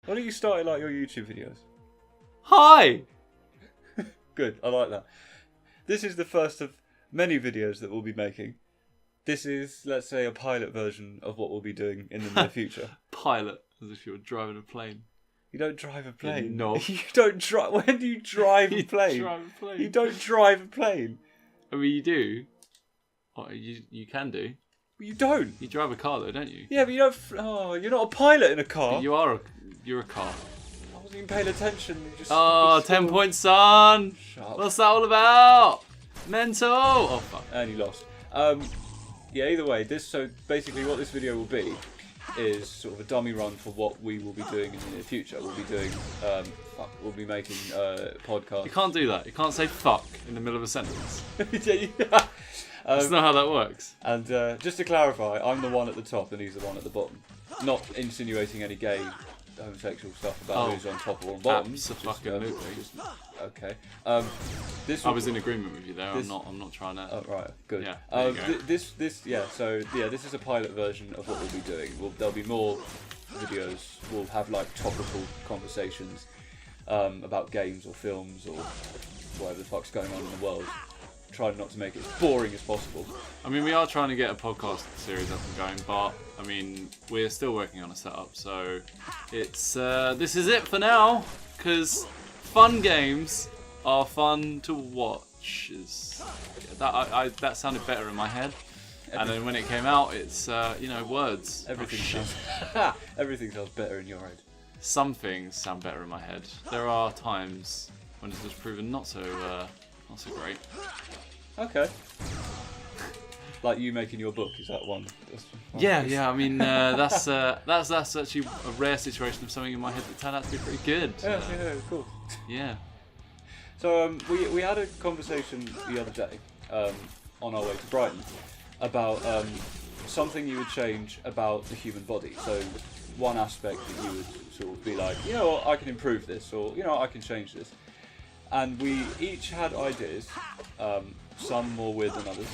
Why don't you start it like your YouTube videos? Hi! Good, I like that. This is the first of many videos that we'll be making. This is, let's say, a pilot version of what we'll be doing in the near future. Pilot, as if you were driving a plane. You don't drive a plane. No. You don't drive. When do you drive a plane? Drive a plane. You don't drive a plane. I mean, you do. Oh, you can do. You don't. You drive a car, though, don't you? Yeah, but you don't. Oh, you're not a pilot in a car. But you're a car. I wasn't even paying attention. You just. Oh, 10 points, son. Shut up. What's that all about? Mental. Oh fuck. And you lost. Yeah. Either way, so basically what this video will be is sort of a dummy run for what we will be doing in the near future. We'll be doing. We'll be making podcasts. You can't do that. You can't say fuck in the middle of a sentence. Yeah. That's not how that works. And just to clarify, I'm the one at the top and he's the one at the bottom. Not insinuating any gay, homosexual stuff about who's on top or on bottom. Absolutely. Okay. I was in agreement with you there. I'm not trying to. Oh right, good. Yeah. This is a pilot version of what we'll be doing. There'll be more videos. We'll have like topical conversations about games or films or whatever the fuck's going on in the world. Try not to make it as boring as possible. I mean, we are trying to get a podcast series up and going, but I mean, we're still working on a setup. So it's this is it for now, because fun games are fun to watch. That sounded better in my head, and then when it came out, it's words. Everything sounds better in your head. Some things sound better in my head. There are times when it's just proven not so great. Okay. Like you making your book, is that one? Yeah. I mean, that's actually a rare situation of something in my head that turned out to be pretty good. Yeah, cool. Yeah. So we had a conversation the other day on our way to Brighton about something you would change about the human body. So one aspect that you would sort of be like, you know what, I can improve this, or you know, I can change this. And we each had ideas, some more weird than others.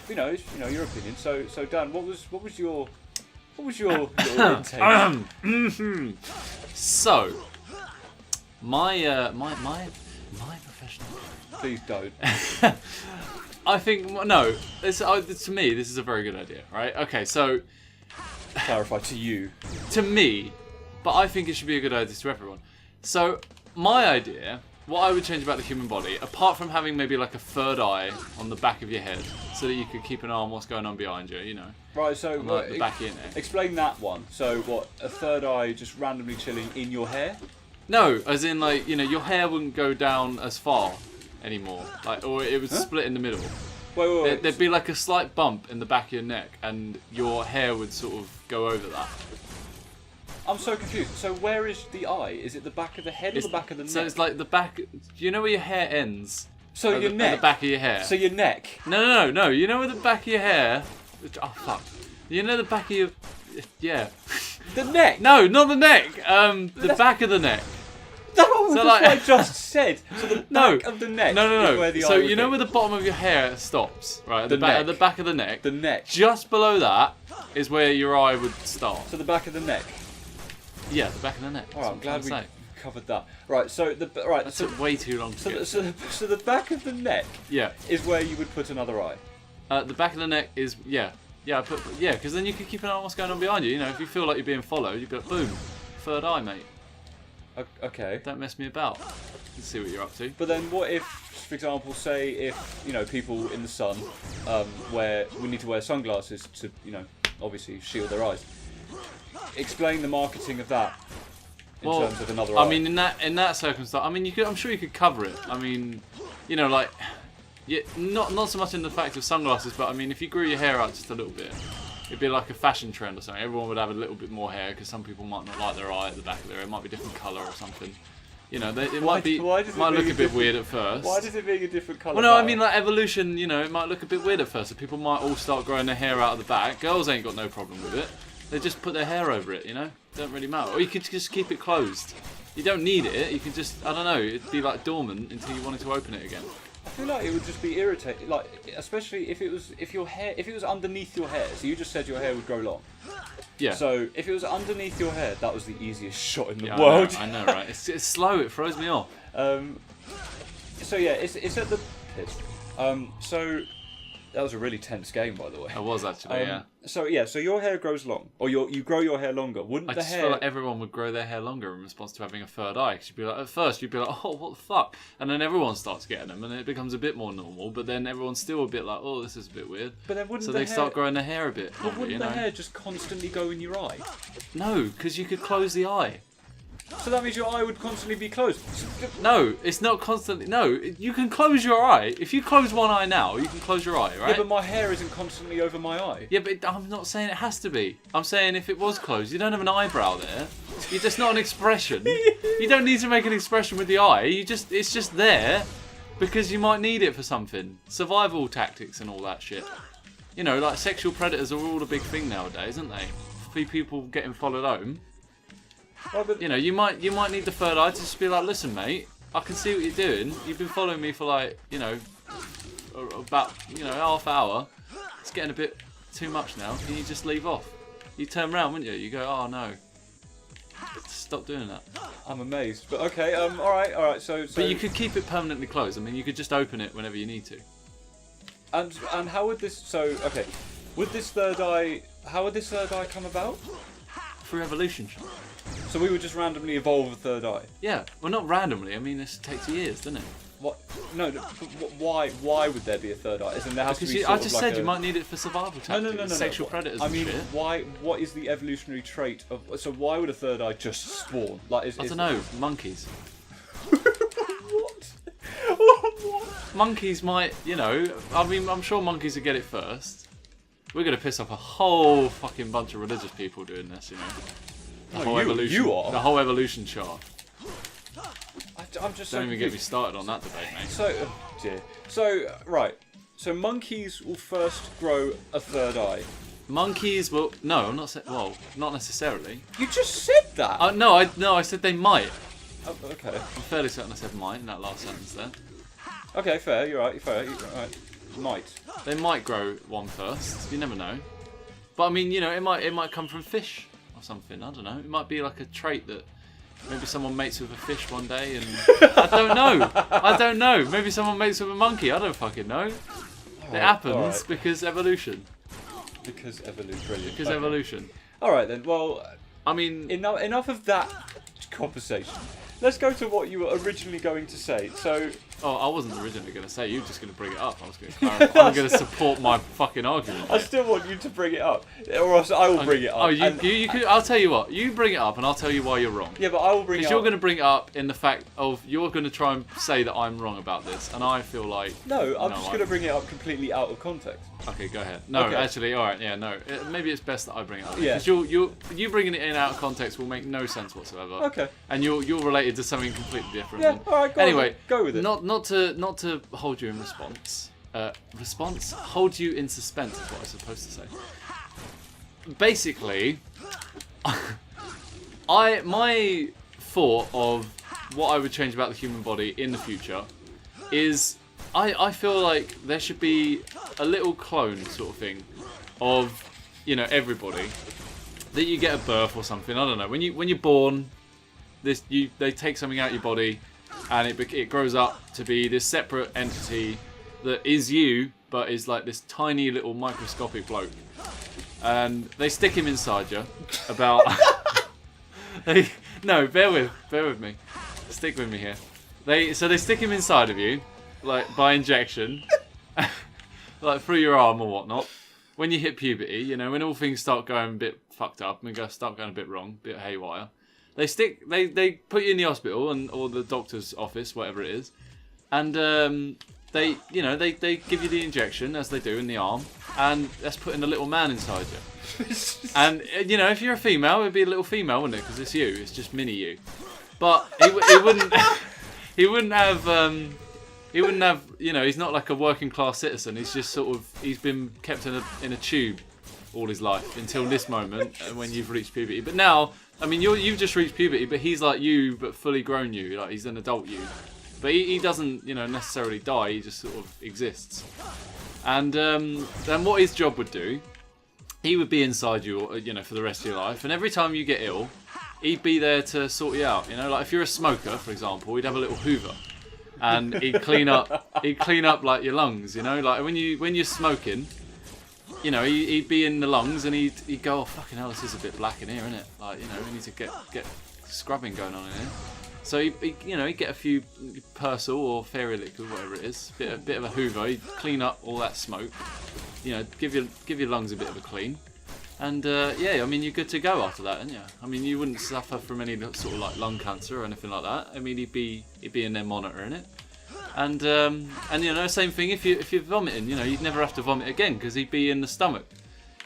Your opinion. So Dan, what was your little intake? So, my professional. Please don't. I think no. To me, this is a very good idea, right? Okay, so Clarify to you. To me, but I think it should be a good idea to everyone. So, my idea, what I would change about the human body, apart from having maybe like a third eye on the back of your head, so that you could keep an eye on what's going on behind you, you know. Right, so the back of your neck. Explain that one. So what, a third eye just randomly chilling in your hair? No, as in like, you know, your hair wouldn't go down as far anymore, like, or it would split in the middle. Wait. There'd be like a slight bump in the back of your neck, and your hair would sort of go over that. I'm so confused. So where is the eye? Is it the back of the head or the back of the neck? So it's like the back. Do you know where your hair ends? So your neck. At the back of your hair. So your neck. No. You know where the back of your hair? Oh fuck. You know the back of your. Yeah. The neck. No, not the neck. The back of the neck. No, that's what I just said. So the back of the neck. No. Is where the so eye you know where the bottom of your hair stops, right? At the back of the neck. The neck. Just below that is where your eye would start. So the back of the neck. Yeah, the back of the neck. Alright, I'm glad we covered that. Right, so that took way too long to get. So the back of the neck. Yeah. Is where you would put another eye. The back of the neck is because then you could keep an eye on what's going on behind you. You know, if you feel like you're being followed, you'd be like, boom, third eye, mate. Okay. Don't mess me about. Let's see what you're up to. But then, what if, for example, say if people in the sun, we need to wear sunglasses to obviously shield their eyes. Explain the marketing of that in terms of another eye. I mean, in that circumstance, I mean, I'm sure you could cover it. I mean, like, yeah, not so much in the fact of sunglasses, but I mean, if you grew your hair out just a little bit, it'd be like a fashion trend or something. Everyone would have a little bit more hair because some people might not like their eye at the back of their hair. It might be a different colour or something. You know, it might look a bit weird at first. Why does it being a different colour? Well, no, I mean like evolution. You know, it might look a bit weird at first. So people might all start growing their hair out of the back. Girls ain't got no problem with it. They just put their hair over it. You know, don't really matter. Or you could just keep it closed. You don't need it. You can just, I don't know, it'd be like dormant until you wanted to open it again. I feel like it would just be irritating, like especially if it was underneath your hair. So you just said your hair would grow long. Yeah. So if it was underneath your hair, that was the easiest shot in the Yeah, world. I know, right? It's slow. It throws me off. So yeah, it's at the piss. So that was a really tense game, by the way. It was actually, yeah. So your hair grows long, or you grow your hair longer. Wouldn't I the just hair? feel like everyone would grow their hair longer in response to having a third eye. 'Cause you'd be like, at first you'd be like, oh, what the fuck, and then everyone starts getting them, and it becomes a bit more normal. But then everyone's still a bit like, oh, this is a bit weird. But then wouldn't so the they hair... start growing their hair a bit. But longer, wouldn't you know? the hair just constantly go in your eye? No, because you could close the eye. So that means your eye would constantly be closed. No, it's not constantly. No, you can close your eye. If you close one eye now, you can close your eye, right? Yeah, but my hair isn't constantly over my eye. Yeah, but I'm not saying it has to be. I'm saying if it was closed, you don't have an eyebrow there. You're just not an expression. You don't need to make an expression with the eye. It's just there because you might need it for something. Survival tactics and all that shit. You know, like sexual predators are all a big thing nowadays, aren't they? People getting followed home. Well, but... You know, you might need the third eye to just be like, listen, mate, I can see what you're doing. You've been following me for like, about half hour. It's getting a bit too much now. Can you just leave off? You turn around, wouldn't you? You go, oh no. Stop doing that. I'm amazed. But okay, all right. So. But you could keep it permanently closed. I mean, you could just open it whenever you need to. And how would this? So okay, would this third eye? How would this third eye come about? Through evolution. So we would just randomly evolve a third eye. Yeah, well, not randomly. I mean, this takes years, doesn't it? What? No. Why? Why would there be a third eye? Isn't there has Because to be? I just said you might need it for survival tactics. No. Sexual predators. I mean, and shit. why? What is the evolutionary trait of? So why would a third eye just spawn? Like, I don't know. Monkeys. What? What? Monkeys might, I mean, I'm sure monkeys would get it first. We're going to piss off a whole fucking bunch of religious people doing this, The whole evolution. You are. The whole evolution chart. I'm just. Don't so even get me started on that debate, mate. So, oh dear. So, right. So monkeys will first grow a third eye. Monkeys will. No, I'm not saying. Well, not necessarily. You just said that. No, I said they might. Oh, okay. I'm fairly certain I said might in that last sentence there. Okay, fair. You're right. Fair. You're right. Might. They might grow one first. You never know. But I mean, it might come from fish or something. I don't know. It might be like a trait that maybe someone mates with a fish one day, and I don't know. Maybe someone mates with a monkey. I don't fucking know. It happens because evolution. Because evolution. Brilliant. Because evolution. All right then. Well, I mean, enough of that conversation. Let's go to what you were originally going to say. So. Oh, I wasn't originally going to say. You were just going to bring it up. I was going to clarify. I'm going to support my fucking argument. I still want you to bring it up, or else I will bring it up. Oh, you could. I'll tell you what. You bring it up, and I'll tell you why you're wrong. Yeah, but I will bring it up. Because you're going to bring it up in the fact of you're going to try and say that I'm wrong about this, and I feel like no, I'm just going to bring it up completely out of context. Okay, go ahead. No, Okay. Actually, all right, yeah, no. Maybe it's best that I bring it up. Yeah. Because you bringing it in out of context will make no sense whatsoever. Okay. And you're related to something completely different. Yeah. All right. Anyway, go with it. Not to hold you in response. Hold you in suspense is what I was supposed to say. Basically, my thought of what I would change about the human body in the future is I feel like there should be a little clone sort of thing of everybody that you get at birth or something. I don't know. When you're born, they take something out of your body, and it grows up to be this separate entity that is you, but is like this tiny little microscopic bloke. And they stick him inside you. About no, bear with me. Stick with me here. They stick him inside of you, like by injection, like through your arm or whatnot. When you hit puberty, when all things start going a bit fucked up and start going a bit wrong, a bit haywire. They put you in the hospital or the doctor's office, whatever it is, and they give you the injection as they do in the arm, and that's putting a little man inside you. And if you're a female, it'd be a little female, wouldn't it? Because it's you, it's just mini you. But he wouldn't have. He's not like a working class citizen. He's just he's been kept in a tube all his life until this moment when you've reached puberty. But now, I mean, you've just reached puberty, but he's like you, but fully grown you. Like he's an adult you. But he doesn't, necessarily die. He just sort of exists. And then what his job would do, he would be inside you, for the rest of your life. And every time you get ill, he'd be there to sort you out. Like if you're a smoker, for example, he'd have a little Hoover, and he'd clean up like your lungs. Like when you're smoking, he'd be in the lungs, and he'd go, oh fucking hell, this is a bit black in here, isn't it? Like we need to get scrubbing going on in here. So he'd get a few Persil or Fairy Liquid, whatever it is, bit of a Hoover. He'd clean up all that smoke. Give your lungs a bit of a clean. And you're good to go after that, aren't you? You wouldn't suffer from any sort of like lung cancer or anything like that. He'd be in there monitoring it. And same thing if you're vomiting, you'd never have to vomit again because he'd be in the stomach.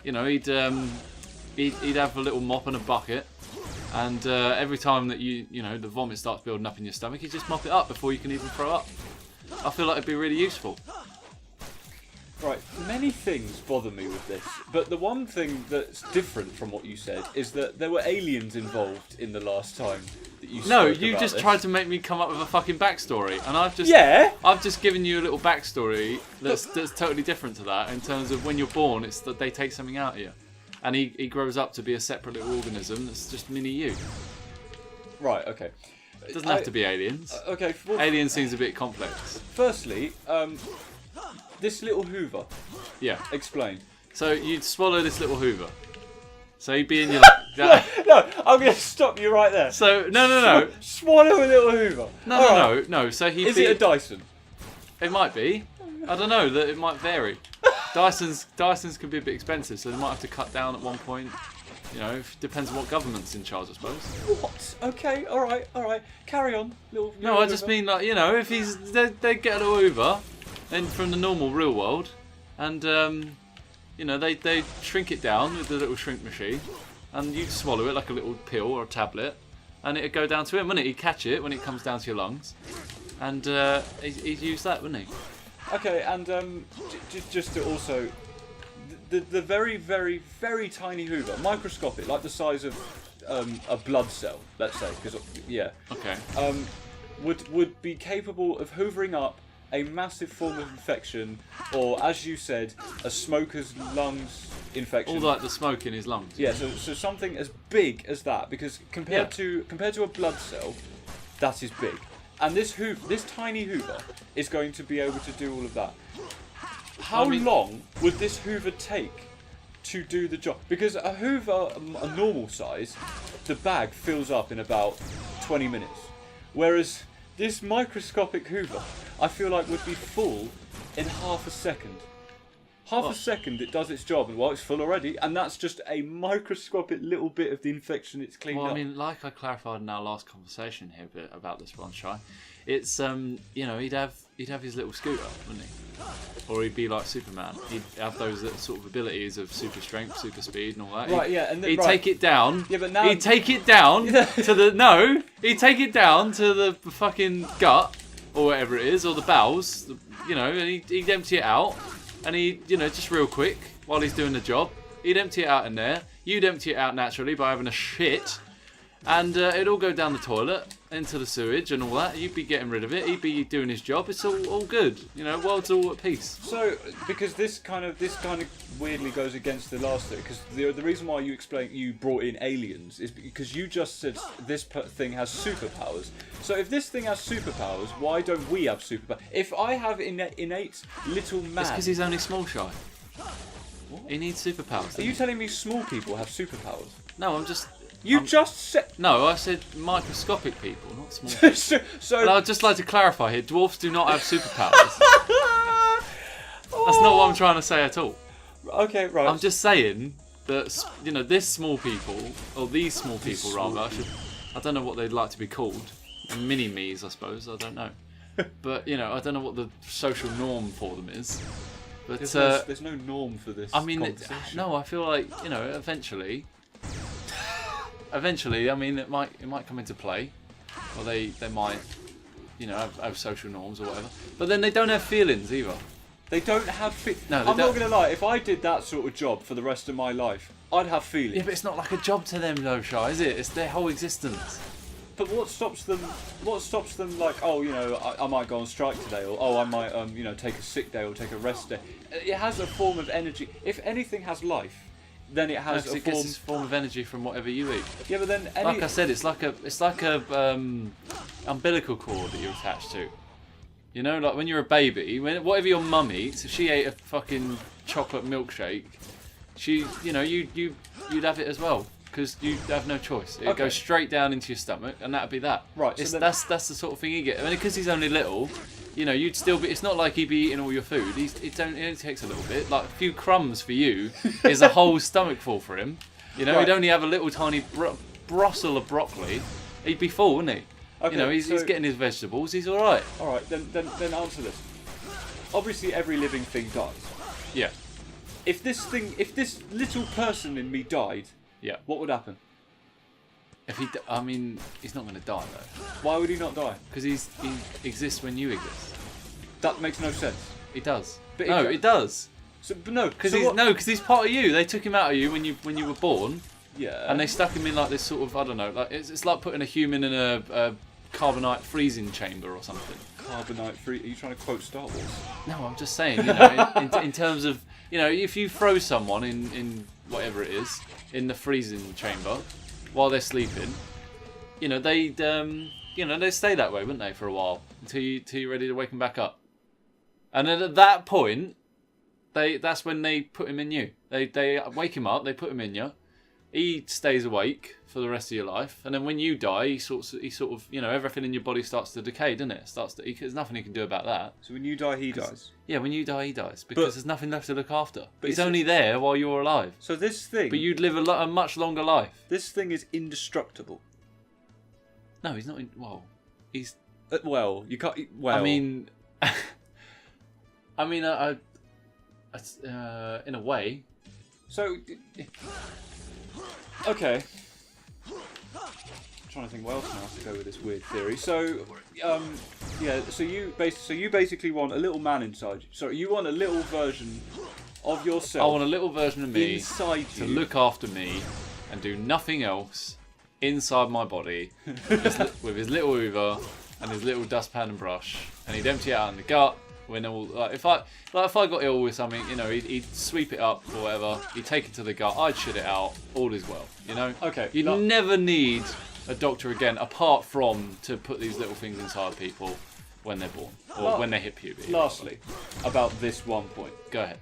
He'd have a little mop and a bucket, and every time that the vomit starts building up in your stomach, you just mop it up before you can even throw up. I feel like it'd be really useful. Right, many things bother me with this, but the one thing that's different from what you said is that there were aliens involved in the last time that you spoke No, about you just this. tried to make me come up with a fucking backstory, and I've just given you a little backstory that's totally different to that in terms of when you're born, it's that they take something out of you, and he grows up to be a separate little organism that's just mini you. Right, okay. It doesn't have to be aliens. Okay. Alien seems a bit complex. Firstly, this little Hoover. Yeah. Explain. So you'd swallow this little Hoover. So he'd be in your... No, I'm going to stop you right there. So, no. Swallow a little Hoover. No. So he'd Is be... it a Dyson? It might be. I don't know. That it might vary. Dysons can be a bit expensive, so they might have to cut down at one point. It depends on what government's in charge, I suppose. What? Okay, all right. Carry on. Little No, I just Hoover. mean like if they get a little Hoover, then from the normal real world, and they shrink it down with the little shrink machine, and you swallow it like a little pill or a tablet, and it'd go down to him, wouldn't it? He'd catch it when it comes down to your lungs, and he'd use that, wouldn't he? Okay, and just to also, the very, very, very tiny Hoover, microscopic, like the size of a blood cell, let's say, because Okay. would be capable of hoovering up a massive form of infection, or as you said, a smoker's lungs infection. All like the smoke in his lungs. Yeah, so something as big as that, because compared to a blood cell, that is big. And this tiny Hoover is going to be able to do all of that. How long would this Hoover take to do the job? Because a Hoover, a normal size, the bag fills up in about 20 minutes. Whereas this microscopic Hoover, I feel like would be full in half a second. A second it does its job, and it's full already, and that's just a microscopic little bit of the infection it's cleaned up. Like I clarified in our last conversation here about this one, Shai, it's he'd have his little scooter, wouldn't he? Or he'd be like Superman. He'd have those sort of abilities of super strength, super speed, and all that. Right, yeah, and he'd take it down. Yeah, but now he'd take it down to the He'd take it down to the fucking gut or whatever it is, or the bowels. And he'd empty it out. And he, just real quick, while he's doing the job, he'd empty it out in there. You'd empty it out naturally by having a shit. And it'd all go down the toilet, into the sewage and all that. You'd be getting rid of it. He'd be doing his job. It's all good. World's all at peace. So, because this kind of weirdly goes against the last thing, because the reason why you brought in aliens is because you just said this thing has superpowers. So if this thing has superpowers, why don't we have superpowers? If I have innate little man... It's because he's only small, Shy. He needs superpowers. Are you telling me small people have superpowers? No, I'm just... just said... No, I said microscopic people, not small people. so And I'd just like to clarify here, dwarfs do not have superpowers. That's not what I'm trying to say at all. Okay, right. I'm just saying that, this small people, or these small people rather, I don't know what they'd like to be called. Mini-me's, I suppose, I don't know. But, I don't know what the social norm for them is. But there's no norm for this conversation. No, I feel like, eventually, it might come into play, or they might, have social norms or whatever. But then they don't have feelings either. They don't have No, I'm not going to lie. If I did that sort of job for the rest of my life, I'd have feelings. Yeah, but it's not like a job to them though, Shai, is it? It's their whole existence. But what stops them? What stops them? Like, oh, you know, I might go on strike today, or oh, I might, you know, take a sick day or take a rest day. It has a form of energy. If anything has life, then it has a it gets its form of energy from whatever you eat. Yeah, but then like I said, it's like a umbilical cord that you're attached to. You know, like when you're a baby, whatever your mum eats, if she ate a fucking chocolate milkshake, you'd have it as well. Because you have no choice. It goes straight down into your stomach, and that'd be that. Right. That's the sort of thing you get. I mean, because he's only little, you know, you'd still be. It's not like he'd be eating all your food. It only takes a little bit. Like a few crumbs for you is a whole stomach full for him. You know, he'd only have a little tiny brossel of broccoli. He'd be full, wouldn't he? Okay, you know, he's getting his vegetables. He's all right. All right. Then answer this. Obviously, every living thing dies. Yeah. If this little person in me died. Yeah. What would happen? I mean, he's not going to die though. Why would he not die? Because he exists when you exist. That makes no sense. It does. But it does. So, but no, because he's part of you. They took him out of you when you were born. Yeah. And they stuck him in like this sort of, I don't know, like it's like putting a human in a carbonite freezing chamber or something. Carbonite free? Are you trying to quote Star Wars? No, I'm just saying. You know, in terms of, you know, if you froze someone in whatever it is in the freezing chamber while they're sleeping, you know, they'd stay that way, wouldn't they, for a while until you're ready to wake them back up. And then at that point, that's when they put him in you. They wake him up, they put him in you. He stays awake for the rest of your life, and then when you die, he sort of, you know, everything in your body starts to decay, doesn't it? There's nothing he can do about that. So when you die, he dies. Yeah, when you die, he dies because there's nothing left to look after. But he's only there while you're alive. So this thing. But you'd live a much longer life. This thing is indestructible. No, he's not. Well, he's. Well, you can't. Well, I mean, in a way. So. Okay. I'm trying to think what else now to go with this weird theory. So, yeah. So you basically want a little man inside you. So you want a little version of yourself. I want a little version of me inside to you. look after me and do nothing else inside my body with his little Hoover and his little dustpan and brush, and he'd empty it out in the gut. When all, if I got ill with something, you know, he'd sweep it up or whatever. He'd take it to the gut. I'd shit it out. All is well, you know. Okay. You'd never need a doctor again, apart from to put these little things inside people when they're born or when they hit puberty. Lastly, about this one point. Go ahead.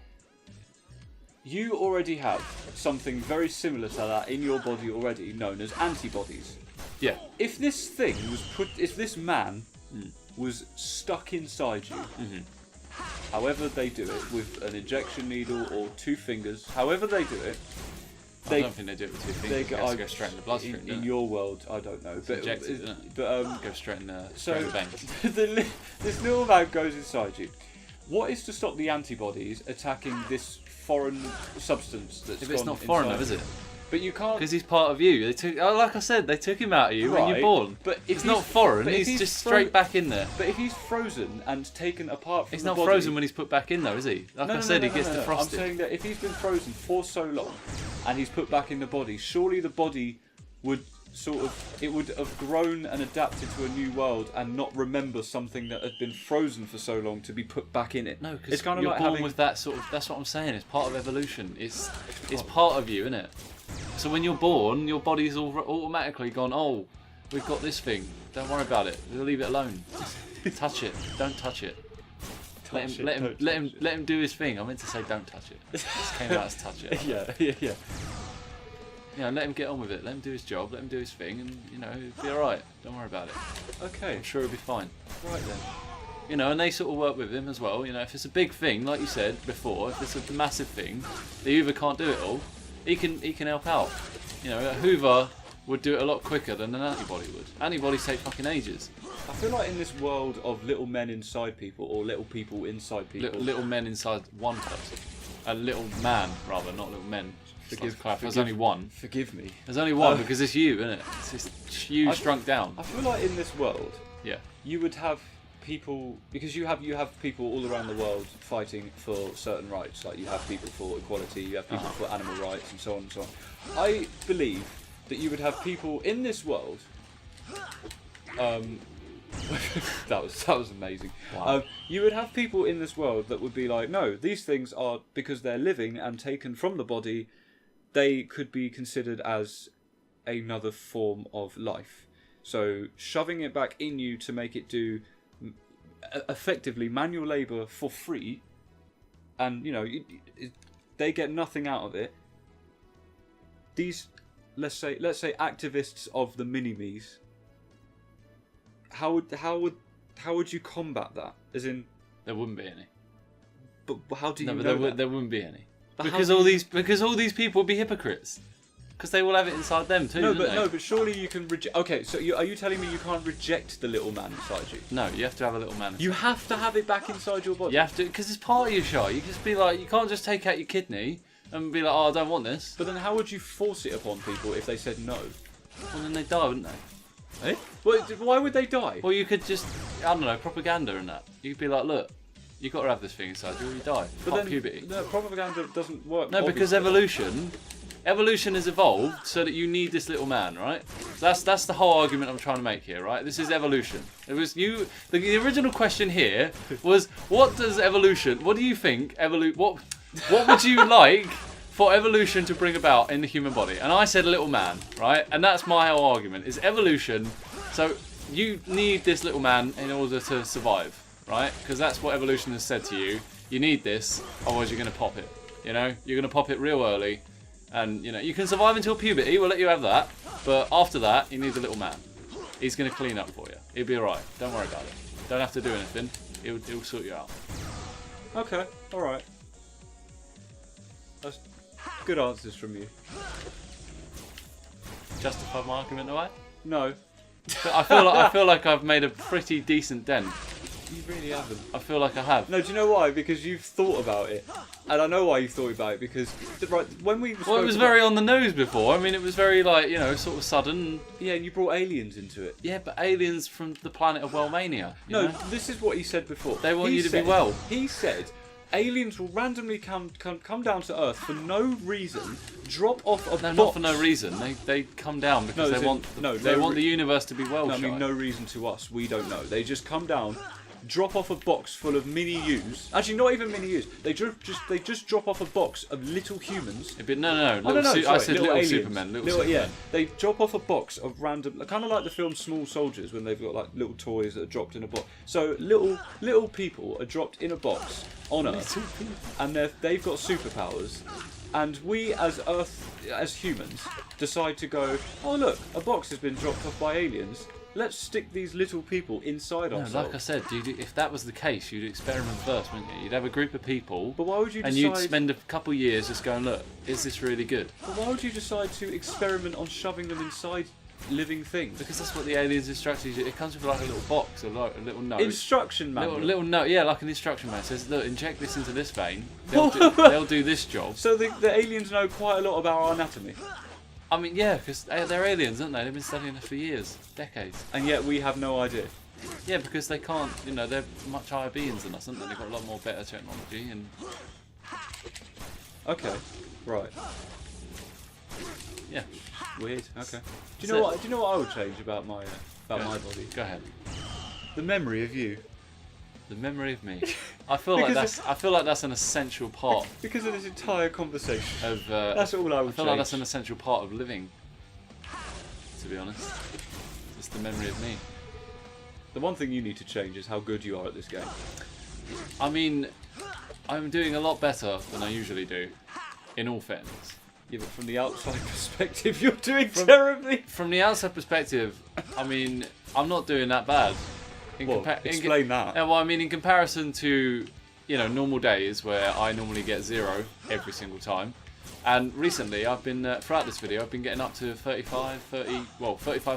You already have something very similar to that in your body already, known as antibodies. Yeah. If this thing if this man was stuck inside you, however they do it, with an injection needle or 2 fingers, however they do it, I don't think they do it with 2 fingers. They go straight in the bloodstream. In your world, I don't know. It's injected, isn't it? But go straight in the this veins. little man goes inside you. What is to stop the antibodies attacking this foreign substance that's If it's not foreign enough, is it? But you can't. Because he's part of you. Like I said, they took him out of you when you're born. But it's not foreign. He's just straight back in there. But if he's frozen and taken apart from he's the not body, frozen when he's put back in, though, is he? Like I said, he gets defrosted. I'm saying that if he's been frozen for so long and he's put back in the body, surely the body would would have grown and adapted to a new world and not remember something that had been frozen for so long to be put back in it. No, because it's kind of you're like born with that sort of. That's what I'm saying. It's part of evolution. It's part of you, isn't it? So when you're born, your body's automatically gone. Oh, we've got this thing. Don't worry about it. We'll leave it alone. Just touch it. Don't touch it. Let him do his thing. I meant to say don't touch it. This came out as touch it. Yeah. You know, let him get on with it. Let him do his job. Let him do his thing, and you know, he'll be all right. Don't worry about it. Okay. I'm sure he'll be fine. Right then. You know, and they sort of work with him as well. You know, if it's a big thing, like you said before, if it's a massive thing, the Hoover can't do it all. He can help out. You know, a Hoover would do it a lot quicker than an antibody would. Antibodies take fucking ages. I feel like in this world of little men inside people, or little people inside people, little men inside one person, a little man rather, not little men. There's only one. Forgive me. There's only one because it's you, isn't it? It's just you shrunk down. I feel like in this world, yeah, you would have people, because you have people all around the world fighting for certain rights. Like you have people for equality, you have people for animal rights, and so on and so on. I believe that you would have people in this world that was amazing. Wow. You would have people in this world that would be like, no, these things are, because they're living and taken from the body, they could be considered as another form of life. So shoving it back in you to make it do effectively manual labour for free, and they get nothing out of it. These, let's say activists of the mini-me's, how would you combat that? As in, There wouldn't be any. but how do you No, but know that? there wouldn't be any. But how Because do all you- these people would be hypocrites. Because they will have it inside them too. No, don't they? but surely you can reject. Okay, so are you telling me you can't reject the little man inside you? No, you have to have a little man. You have to have it back inside your body. You have to, because it's part of you, Shai. You just be like, you can't just take out your kidney and be like, oh, I don't want this. But then how would you force it upon people if they said no? Well, then they die, wouldn't they? Eh? Well, why would they die? Well, you could just, I don't know, propaganda and that. You could be like, look, you got to have this thing inside you or you die. But Part then puberty. no, propaganda doesn't work. No, because obviously. evolution has evolved so that you need this little man, right? So that's the whole argument I'm trying to make here, right? This is evolution. It was you. The original question here was, what do you think what would you like for evolution to bring about in the human body? And I said a little man, right? And that's my whole argument, is evolution. So you need this little man in order to survive, right? Because that's what evolution has said to you. You need this, otherwise you're going to pop it. You're going to pop it real early. And, you can survive until puberty, we'll let you have that. But after that, you need the little man. He's going to clean up for you. He'll be alright. Don't worry about it. Don't have to do anything. He'll sort you out. Okay, alright. That's good answers from you. Justify my argument away? No, But I feel like I've made a pretty decent dent. you really haven't. I feel like I have. No, do you know why? Because you've thought about it. And I know why you've thought about it, because right when we Well, it was very on the nose before. I mean, it was very sort of sudden. yeah, and you brought aliens into it. Yeah, but aliens from the planet of Wellmania. No, You know? this is what he said before. They want He you to be said- well. He said aliens will randomly come down to Earth for no reason, drop off a No, box. not for no reason. They come down because No, as they in- want no, they no want re- the universe to be well. No, I mean Shai. no reason to us. We don't know. They just come down, drop off a box full of mini U's. Actually, not even mini U's. They just drop off a box of little humans. But no. Oh, no, I sorry, said little aliens. Supermen. Little Supermen. Yeah, they drop off a box of random, kind of like the film Small Soldiers, when they've got like little toys that are dropped in a box. So little people are dropped in a box on Earth, and they've got superpowers. And we as humans decide to go, oh look, a box has been dropped off by aliens. Let's stick these little people inside No, ourselves. like I said, if that was the case, you'd experiment first, wouldn't you? You'd have a group of people, But why would you and decide? you'd spend a couple years just going, look, is this really good? But why would you decide to experiment on shoving them inside living things? Because that's what the aliens instructed you. It comes with like a little box, or like a little note. Instruction manual. Little note, yeah, like an instruction manual. It says, look, inject this into this vein. They'll do this job. So the aliens know quite a lot about our anatomy, I mean, yeah, because they're aliens, aren't they? They've been studying this for years, decades. and yet we have no idea. Yeah, because they can't, they're much higher beings than us, aren't they? They've got a lot more better technology, and Okay, right. yeah. Weird. Okay. Do That's you know it. what? Do you know what I would change about my Go my ahead. body? Go ahead. The memory of you. The memory of me. I feel like that's an essential part Because of this entire conversation. of. That's all I would I feel like change. that's an essential part of living. To be honest, it's the memory of me. The one thing you need to change is how good you are at this game. I mean, I'm doing a lot better than I usually do, in all fairness. Yeah, but from the outside perspective, you're doing terribly. From the outside perspective, I mean, I'm not doing that bad. Well, explain that. Yeah, well, I mean, in comparison to, normal days where I normally get 0 every single time. And recently, I've been, throughout this video, I've been getting up to 35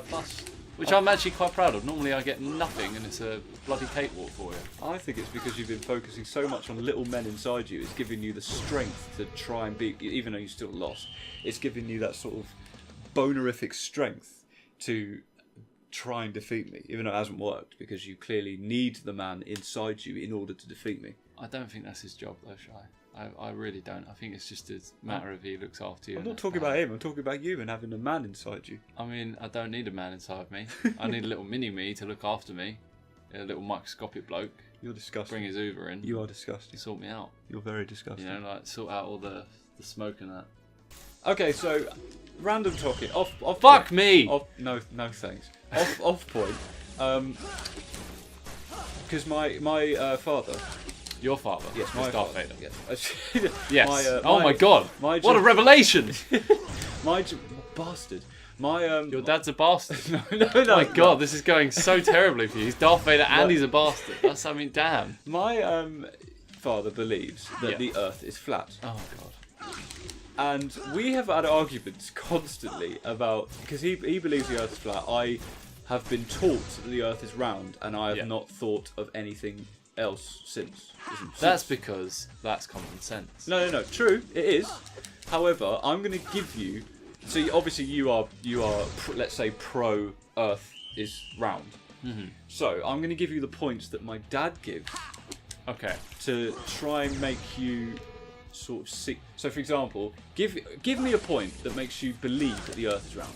plus. Which I'm actually quite proud of. Normally I get nothing and it's a bloody cakewalk for you. I think it's because you've been focusing so much on little men inside you. It's giving you the strength to try and beat, even though you still lost. It's giving you that sort of bonerific strength to try and defeat me, even though it hasn't worked, because you clearly need the man inside you in order to defeat me. I don't think that's his job though, Shai. I really don't. I think it's just a matter of he looks after you. I'm not talking about him. I'm talking about you and having a man inside you. I mean, I don't need a man inside me. I need a little mini me to look after me. A little microscopic bloke. You're disgusting. Bring his Uber in. You are disgusting. Sort me out. You're very disgusting. You know, like sort out all the smoke and that. Okay, so random talking. Off. Fuck point. me. No thanks. Off point. Because my father. Your father? Yes, my my Darth father. Vader. Yes. Yes. Oh my god. What a my revelation! bastard. Your dad's a bastard. No, Oh my god, this is going so terribly for you. He's Darth Vader and he's a bastard. That's, I mean, damn. My father believes that the Earth is flat. Oh god. And we have had arguments constantly about, because he believes the Earth is flat. I have been taught that the Earth is round, and I have not thought of anything else since. That's because that's common sense. No. True, it is. However, I'm going to give you. So obviously you are let's say pro Earth is round. Mm-hmm. So I'm going to give you the points that my dad gives. Okay. To try and make you sort of see. So for example, give me a point that makes you believe that the Earth is round.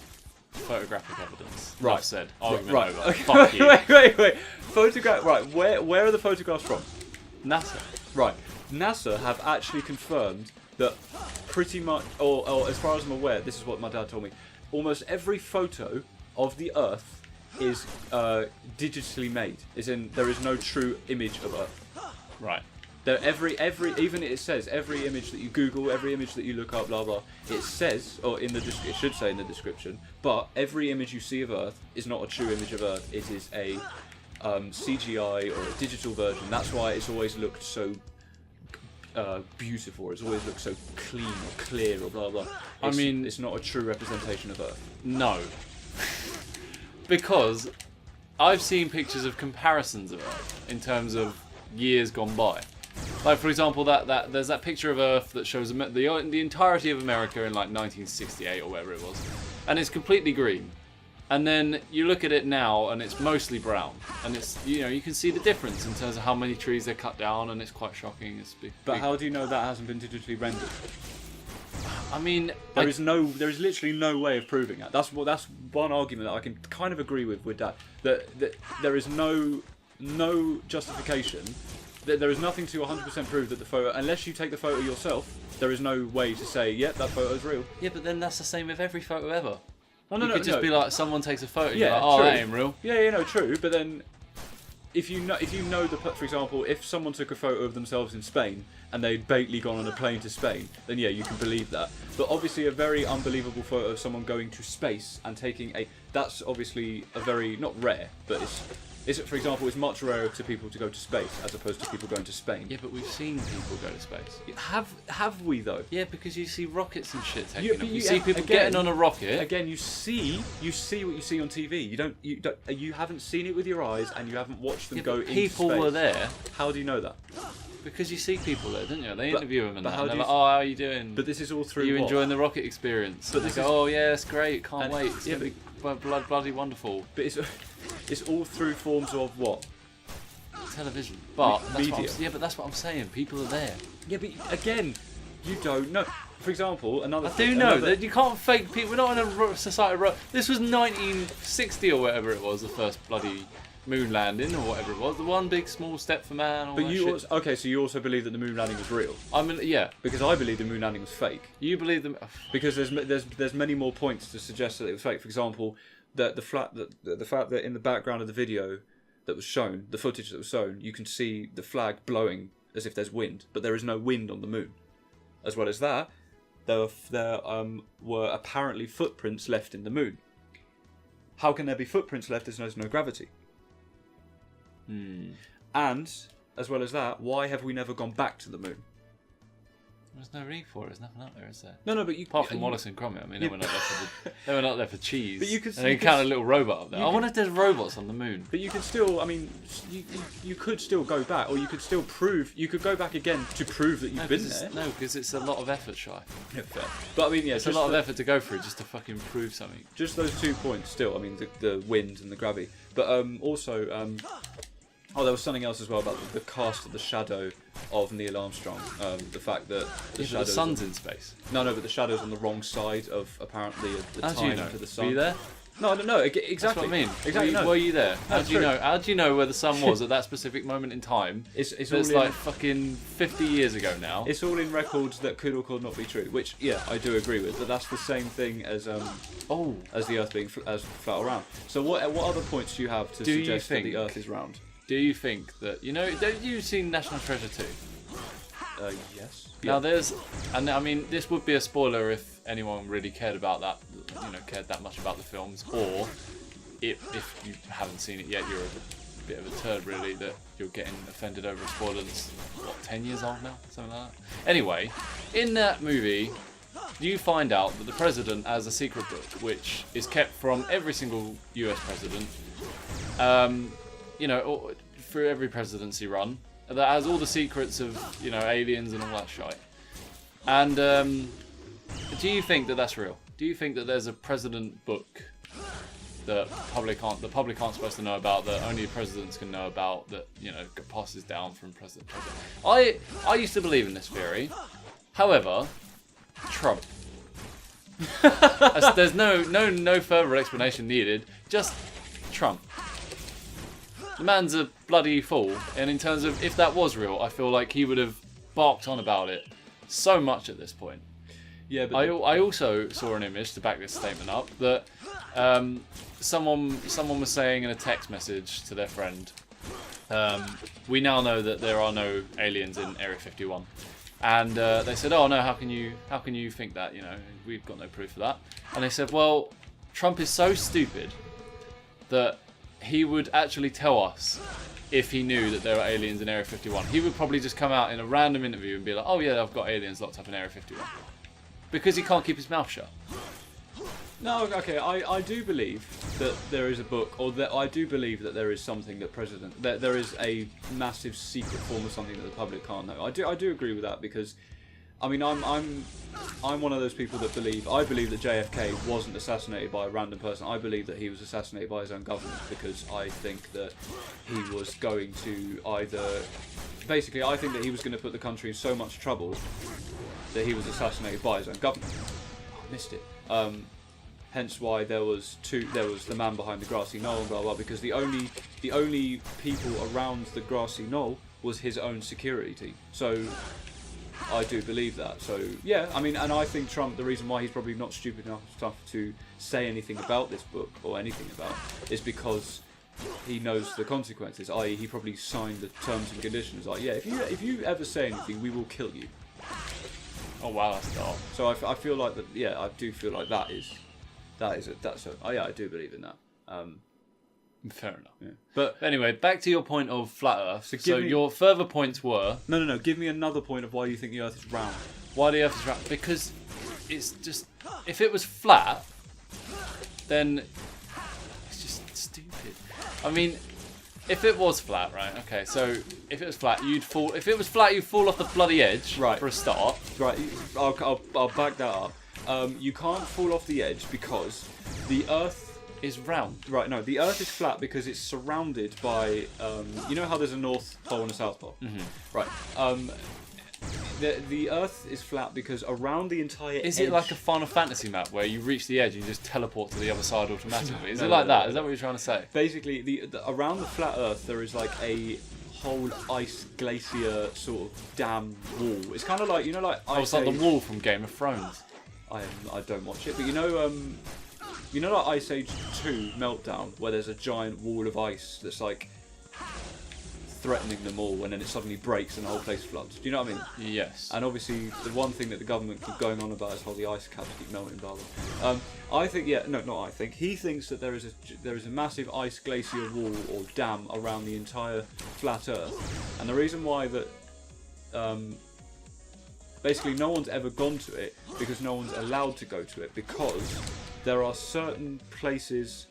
Photographic evidence. Right. I've said. Argument Right. over. Okay. Fuck you. Wait. Photograph. Right. Where are the photographs from? NASA. Right. NASA have actually confirmed that pretty much, or as far as I'm aware, this is what my dad told me. Almost every photo of the Earth is digitally made. As in, there is no true image of Earth. Right. There, even it says every image that you Google, every image that you look up, blah blah. It says, or it should say in the description. But every image you see of Earth is not a true image of Earth. It is a CGI or a digital version. That's why it's always looked so beautiful. It's always looked so clean or clear or blah blah. I mean, it's not a true representation of Earth. No. Because I've seen pictures of comparisons of Earth in terms of years gone by. Like, for example, that there's that picture of Earth that shows the entirety of America in like 1968 or whatever it was, and it's completely green. And then you look at it now, and it's mostly brown, and it's, you know, you can see the difference in terms of how many trees they cut down, and it's quite shocking. It's big. But how do you know that hasn't been digitally rendered? I mean, there is literally no way of proving that. That's one argument that I can kind of agree with Dad. That there is no justification. That there is nothing to 100% prove that the photo, unless you take the photo yourself, there is no way to say, yep, that photo is real. Yeah, but then that's the same with every photo ever. Well, you could just be like, someone takes a photo, and yeah, you're like, oh, true. that ain't real. Yeah, true. But then, if you know for example, if someone took a photo of themselves in Spain and they'd basically gone on a plane to Spain, then yeah, you can believe that. But obviously, a very unbelievable photo of someone going to space and taking that's obviously a very, not rare, but for example, it's much rarer to people to go to space as opposed to people going to Spain. Yeah, but we've seen people go to space. Have we though? Yeah, because you see rockets and shit taken Yeah, up. but You see people getting on a rocket. Again, you see what you see on TV. You haven't seen it with your eyes, and you haven't watched them go into space. People were there. How do you know that? Because you see people there, don't you? They interview them and but that. how And do they're you like, oh, how are you doing? But this is all through Are you what? enjoying the rocket experience? But But this they is- go, oh yeah, it's great, can't And- wait. It's yeah, going to be bloody wonderful. But it's all through forms of what? Television. But Media. but that's what I'm saying. People are there. Yeah, but again, you don't know. For example, I do know that you can't fake people. We're not in a society. This was 1960 or whatever it was, the first bloody moon landing or whatever it was. The one big small step for man. All But that you shit. also, okay, so you also believe that the moon landing was real? I mean, yeah. Because I believe the moon landing was fake. You believe them? Because there's many more points to suggest that it was fake. For example, that the fact that in the background of the video that was shown, the footage that was shown, you can see the flag blowing as if there's wind, but there is no wind on the moon. As well as that, there were apparently footprints left in the moon. How can there be footprints left if there's no gravity? And as well as that, why have we never gone back to the moon? There's no need for it. There's nothing up there, is there? No, but you Apart from Wallace and Gromit, I mean, they were not there for cheese. But you could- and they you could- count a little robot up there. you I could- wonder if there's robots on the moon. But you can still, I mean, you could still go back, or you could still prove, you could go back again to prove that you've been there. No, because it's a lot of effort, Shy. Yeah, fair. But I mean, yeah, It's a lot of effort to go through just to fucking prove something. Just those 2 points still, I mean, the wind and the gravity. But also, Oh, there was something else as well about the cast of the shadow of Neil Armstrong. The fact that The sun's in space. No, but the shadow's on the wrong side of apparently the How do time you know? to the sun. Were you there? No, exactly. That's what I mean. Exactly. Were you there? How No, do you true. know? How do you know where the sun was at that specific moment in time? It's It's all like in, fucking 50 years ago now. it's all in records that could or could not be true. Which, yeah, I do agree with. But that's the same thing as the Earth being as flat around. So what other points do you have to Do you suggest that think- the Earth is round? Do you think that don't you seen National Treasure 2? Yes. Now and I mean this would be a spoiler if anyone really cared about that, cared that much about the films, or if you haven't seen it yet, you're a bit of a turd really that you're getting offended over a spoiler that's 10 years old now, something like that. Anyway, in that movie, you find out that the president has a secret book which is kept from every single US president. Through every presidency run, that has all the secrets of, aliens and all that shit. And do you think that that's real? Do you think that there's a president book that the public aren't supposed to know about, that only presidents can know about, that passes down from president to president? I used to believe in this theory. However, Trump. There's no further explanation needed. Just Trump. The man's a bloody fool, and in terms of if that was real, I feel like he would have barked on about it so much at this point. Yeah, but I also saw an image to back this statement up that someone was saying in a text message to their friend, we now know that there are no aliens in Area 51, and they said, oh no, how can you think that? We've got no proof of that. And they said, well, Trump is so stupid that he would actually tell us if he knew that there were aliens in Area 51. He would probably just come out in a random interview and be like, oh yeah, I've got aliens locked up in Area 51. Because he can't keep his mouth shut. No, okay, I do believe that there is a book, or that I do believe that there is something that there is a massive secret form of something that the public can't know. I do agree with that, because I mean, I'm one of those people that I believe that JFK wasn't assassinated by a random person. I believe that he was assassinated by his own government, because I think that he was going to I think that he was going to put the country in so much trouble that he was assassinated by his own government. Oh, I missed it. Hence why there was the man behind the grassy knoll and blah blah, because the only people around the grassy knoll was his own security team. So I do believe that. So yeah, I mean, and I think Trump, the reason why he's probably not stupid enough to say anything about this book or anything about is because he knows the consequences. I.e., he probably signed the terms and conditions. Like, yeah, if you ever say anything, we will kill you. Oh wow, that's dark. So I feel like that. Yeah, I do feel like I do believe in that. Fair enough. Yeah. But anyway, back to your point of flat Earth. So me- your further points were... No. Give me another point of why you think the Earth is round. Why the Earth is round? Because it's just... If it was flat, then it's just stupid. I mean, if it was flat, right? Okay, so if it was flat, you'd fall... If it was flat, you'd fall off the bloody edge, Right. for a start. Right, I'll back that up. You can't fall off the edge because the Earth... Is round. Right, no, the Earth is flat because it's surrounded by... you know how there's a North Pole and a South Pole? Mm-hmm. Right. The Earth is flat because around the entire Is edge... it like a Final Fantasy map where you reach the edge and you just teleport to the other side automatically? Is No, it like no, that? no, Is that what you're trying to say? Basically, the around the flat Earth there is like a whole ice glacier sort of dam wall. It's kind of like, you know, like Oh, it's like the wall from Game of Thrones. I don't watch it, but you know like Ice Age 2 Meltdown, where there's a giant wall of ice that's like threatening them all, and then it suddenly breaks and the whole place floods. Do you know what I mean? Yes. And obviously, the one thing that the government keep going on about is how the ice caps keep melting, blah blah. I think, not I think. He thinks that there is a massive ice glacier wall or dam around the entire flat Earth, and the reason why that. Basically, no one's ever gone to it because no one's allowed to go to it, because there are certain places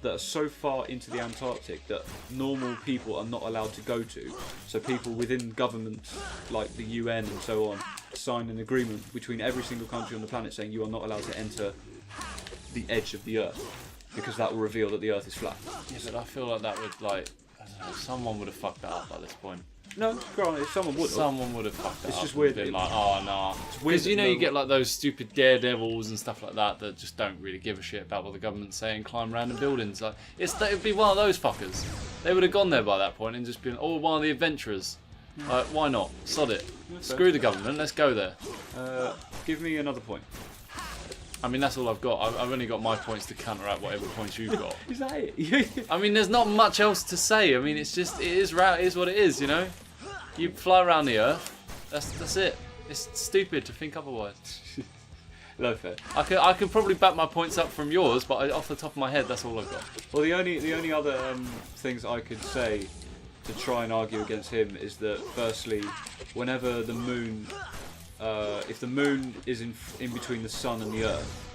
that are so far into the Antarctic that normal people are not allowed to go to. So people within governments like the UN and so on sign an agreement between every single country on the planet saying you are not allowed to enter the edge of the Earth because that will reveal that the Earth is flat. Yeah, but I feel like that would someone would have fucked that up at this point. No, granted, someone would. Someone would have fucked that It's up. just weird. Been like, oh no. weird Because you know that you get like those stupid daredevils and stuff like that that just don't really give a shit about what the government's saying, climb random buildings. Like it'd be one of those fuckers. They would have gone there by that point and just been, oh, one of the adventurers. Like, why not? Sod it. Screw the government. Let's go there. Give me another point. I mean, that's all I've got. I've only got my points to counteract whatever points you've got. Is that it? I mean, there's not much else to say. I mean, it is what it is, you know? You fly around the Earth, that's it. It's stupid to think otherwise. No fair. I could probably back my points up from yours, but off the top of my head, that's all I've got. Well, the only other things I could say to try and argue against him is that, firstly, whenever the moon, if the moon is in between the sun and the Earth,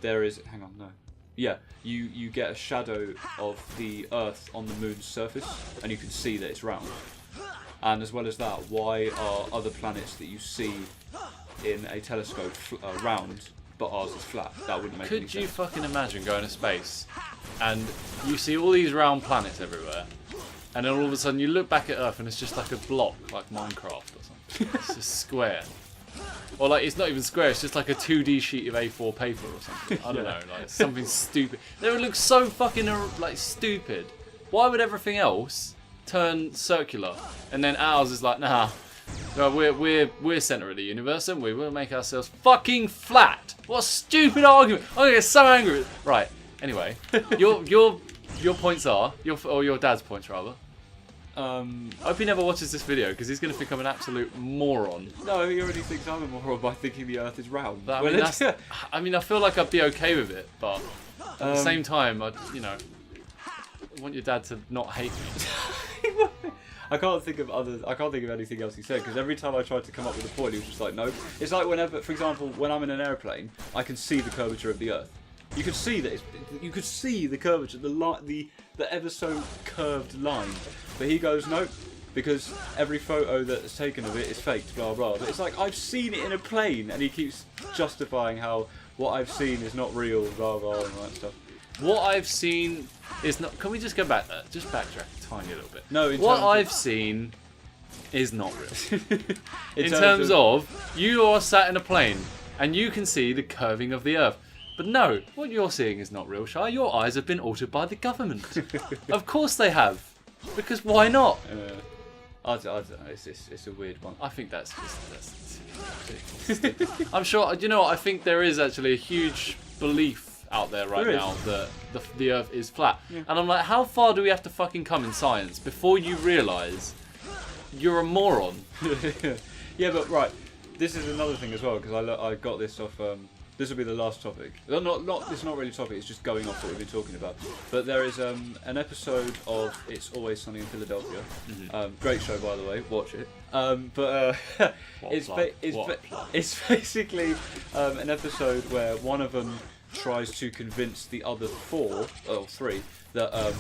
there is. Hang on, no. Yeah, you get a shadow of the Earth on the moon's surface, and you can see that it's round. And as well as that, why are other planets that you see in a telescope round, but ours is flat? That wouldn't make any sense. Could you fucking imagine going to space, and you see all these round planets everywhere, and then all of a sudden you look back at Earth and it's just like a block, like Minecraft or something. It's just square. Or like, it's not even square, it's just like a 2D sheet of A4 paper or something. I don't know, like something stupid. They would look so fucking like stupid. Why would everything else turn circular? And then ours is like, nah, no, we're centre of the universe, and we will make ourselves fucking flat. What a stupid argument. I'm gonna get so angry. Right, anyway, your points are, your dad's points rather. I hope he never watches this video because he's going to think I'm an absolute moron. No, he already thinks I'm a moron by thinking the Earth is round. But, I mean, I feel like I'd be okay with it, but at the same time, I want your dad to not hate me. I can't think of anything else he said, because every time I tried to come up with a point, he was just like, no. It's like whenever, for example, when I'm in an airplane, I can see the curvature of the Earth. You could see that. You could see the curvature, the ever so curved line. But he goes, nope, because every photo that's taken of it is faked, blah blah. But it's like, I've seen it in a plane, and he keeps justifying how what I've seen is not real, blah blah, and all that stuff. What I've seen is not. Can we just go back there? Just backtrack a tiny little bit. No. What I've seen is not real. in terms of you are sat in a plane and you can see the curving of the Earth. But no, what you're seeing is not real, Shai. Your eyes have been altered by the government. Of course they have. Because why not? I don't know. It's a weird one. I think that's I'm sure. You know what? I think there is actually a huge belief out there right now that the Earth is flat. Yeah. And I'm like, how far do we have to fucking come in science before you realise you're a moron? Yeah, but right. This is another thing as well, because I got this off. This will be the last topic. It's not really a topic. It's just going off what we've been talking about. But there is an episode of It's Always Sunny in Philadelphia. Mm-hmm. Great show, by the way. Watch it. It's basically an episode where one of them tries to convince the other three that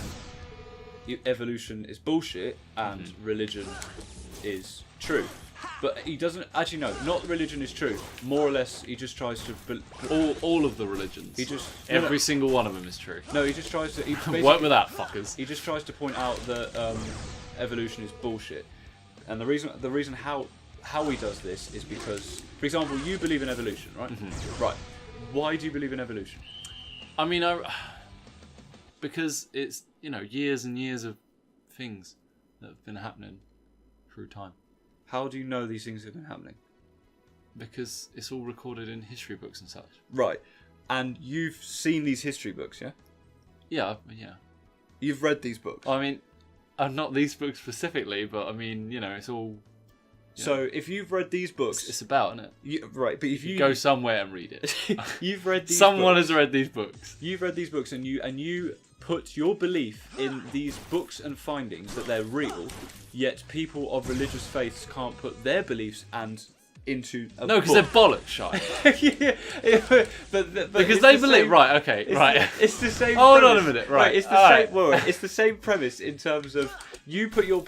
evolution is bullshit and religion is true. But he doesn't actually know. Not religion is true. More or less, he just tries to. All of the religions. Every single one of them is true. No, he just tries to. Work with that, fuckers. He just tries to point out that evolution is bullshit, and the reason how he does this is because, for example, you believe in evolution, right? Mm-hmm. Right. Why do you believe in evolution? I mean, because it's years and years of things that have been happening through time. How do you know these things have been happening? Because it's all recorded in history books and such. Right. And you've seen these history books, yeah? Yeah. You've read these books? I mean, not these books specifically, but I mean, it's all... So, if you've read these books... It's about, isn't it? Right, but if you... Go somewhere and read it. You've read these Someone has read these books. You've read these books, and you put your belief in these books and findings that they're real, yet people of religious faiths can't put their beliefs into a No, because they're bollocks, Shai. but because they believe... Right, okay, right. It's the same Hold premise. on a minute, right. It's the same. Well, it's the same premise in terms of you put your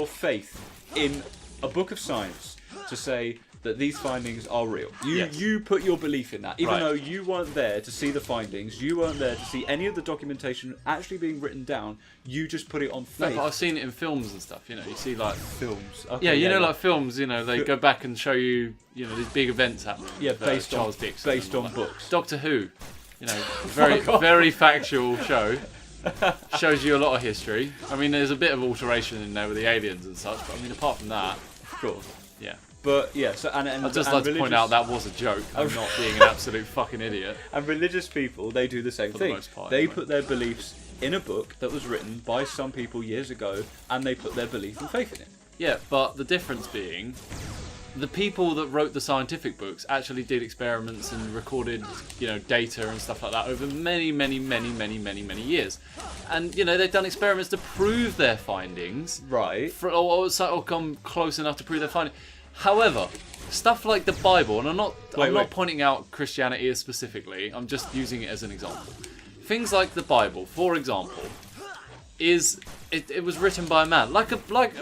faith in a book of science to say that these findings are real. Yes. You put your belief in that, even Right. though you weren't there to see the findings, you weren't there to see any of the documentation actually being written down. You just put it on No, faith. but I've seen it in films and stuff. You see like Films. yeah, Okay, you know, like films. They go back and show you these big events happening. Yeah, with, based on Charles Dixon based and all on that. books. Doctor Who, very factual show. Shows you a lot of history. I mean, there's a bit of alteration in there with the aliens and such, but I mean, apart from that, Of course. yeah. But yeah, so and I'd just and like to point religious- out that was a joke. I'm not being an absolute fucking idiot. And religious people, they do the same For the thing. most part, They anyway. put their beliefs in a book that was written by some people years ago, and they put their belief and faith in it. Yeah, but the difference being, the people that wrote the scientific books actually did experiments and recorded, data and stuff like that over many years. And, they've done experiments to prove their findings. Right. Or come close enough to prove their findings. However, stuff like the Bible, and I'm not pointing out Christianity specifically, I'm just using it as an example. Things like the Bible, for example, it was written by a man. Like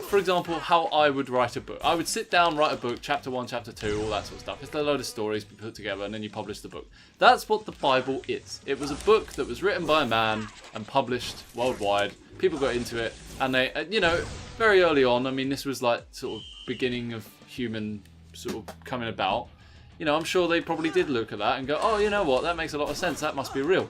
for example, how I would write a book. I would sit down, write a book, chapter 1, chapter 2, all that sort of stuff. It's a load of stories put together, and then you publish the book. That's what the Bible is. It was a book that was written by a man and published worldwide. People got into it, and they, very early on. I mean, this was like sort of beginning of human sort of coming about. I'm sure they probably did look at that and go, oh, you know what? That makes a lot of sense. That must be real.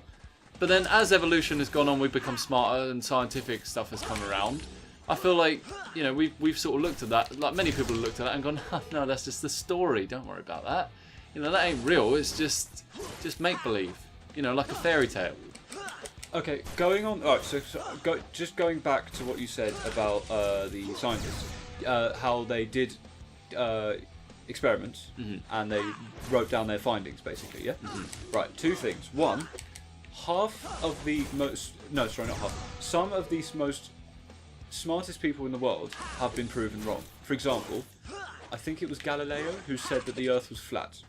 But then as evolution has gone on, we've become smarter and scientific stuff has come around. I feel like, we've sort of looked at that, like many people have looked at that and gone, no, that's just the story. Don't worry about that. That ain't real. It's just make-believe. Like a fairy tale. Okay, going on. Alright, just going back to what you said about the scientists, how they did experiments and they wrote down their findings, basically, yeah? Right, two things. One, some of the most smartest people in the world have been proven wrong. For example, I think it was Galileo who said that the Earth was flat.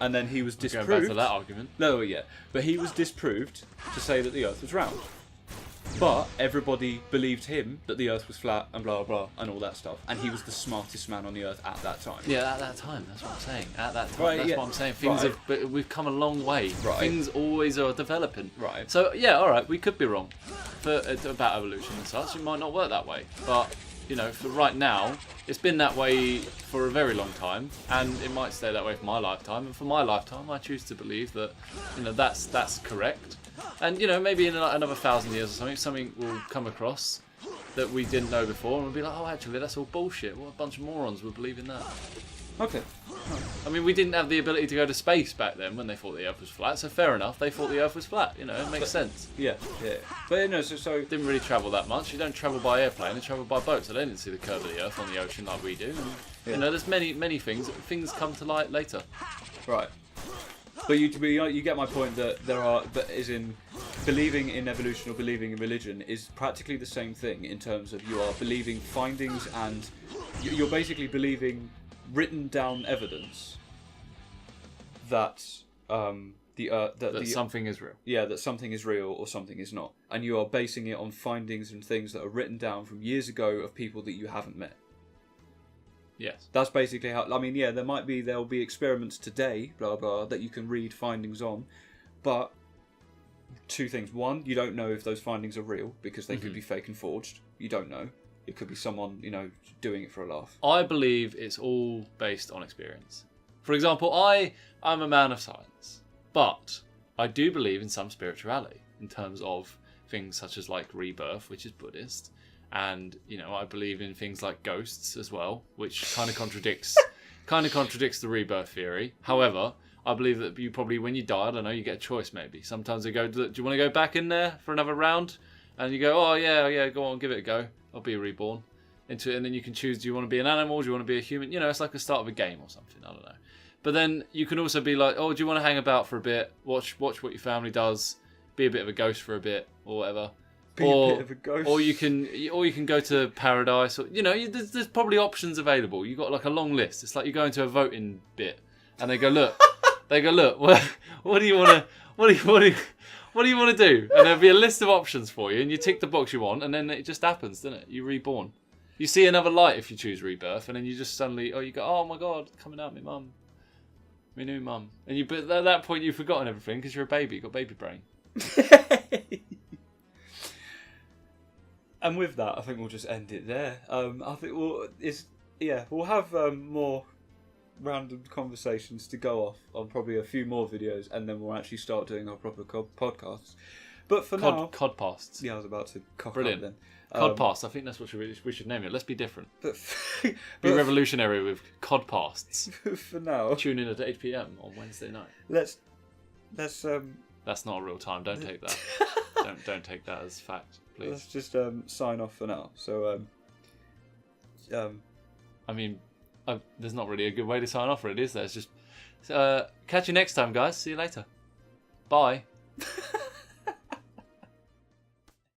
And then he was disproved. Going back to that argument. No, yeah. But he was disproved to say that the Earth was round. But everybody believed him that the Earth was flat and blah, blah, blah, and all that stuff. And he was the smartest man on the Earth at that time. Yeah, at that time. That's what I'm saying. At that time. Right, that's yeah. what I'm saying. Things Right. but we've come a long way. Right. Things always are developing. Right. So, yeah, alright, we could be wrong about evolution and such. It might not work that way. But, for right now, it's been that way for a very long time. And it might stay that way for my lifetime. And for my lifetime, I choose to believe that, that's correct. And maybe in another 1,000 years or something will come across that we didn't know before, and we'll be like, oh, actually, that's all bullshit. What a bunch of morons would believe in that. Okay. I mean, we didn't have the ability to go to space back then when they thought the Earth was flat, so fair enough. They thought the Earth was flat. It makes sense. Yeah. But so Didn't really travel that much. You don't travel by airplane; they travel by boat. So they didn't see the curve of the Earth on the ocean like we do. And, there's many things. Things come to light later. right. But you get my point that believing in evolution or believing in religion is practically the same thing in terms of you are believing findings and you're basically believing written down evidence that Something is real. Yeah, that something is real or something is not, and you are basing it on findings and things that are written down from years ago of people that you haven't met. Yes. That's basically how. I mean, yeah, there'll be experiments today, blah blah, that you can read findings on, but two things: one, you don't know if those findings are real because they could be fake and forged. You don't know. It could be someone doing it for a laugh. I believe it's all based on experience. For example, I'm a man of science, but I do believe in some spirituality in terms of things such as like rebirth, which is Buddhist. And I believe in things like ghosts as well, which kind of contradicts the rebirth theory. However, I believe that you probably, when you die, I don't know, you get a choice maybe. Sometimes they go, do you want to go back in there for another round? And you go, oh yeah, go on, give it a go. I'll be reborn into it, and then you can choose: do you want to be an animal? Do you want to be a human? It's like the start of a game or something. I don't know. But then you can also be like, oh, do you want to hang about for a bit? Watch what your family does. Be a bit of a ghost for a bit or whatever. A bit of a ghost. Or you can go to paradise, or there's probably options available. You got like a long list. It's like you go into a voting bit, and they go, look, what do you want to do? And there'll be a list of options for you, and you tick the box you want, and then it just happens, doesn't it? You're reborn. You see another light if you choose rebirth, and then you just suddenly, you go, oh my god, coming out, my mum, my new mum, and but at that point you've forgotten everything because you're a baby, you've got baby brain. And with that, I think we'll just end it there. I think we'll have more random conversations to go off on probably a few more videos, and then we'll actually start doing our proper podcasts. But for now, Codpasts. Yeah, I was about to cock Brilliant. up then. Codpasts. I think that's what we should name it. Let's be different. But Be revolutionary with Codpasts. For now, Tune in at 8 p.m. on Wednesday night. let's That's not a real time. Don't take that. don't take that as fact, please. let's just sign off for now. So I mean, there's not really a good way to sign off for it, is there? It's just catch you next time, guys. See you later. Bye.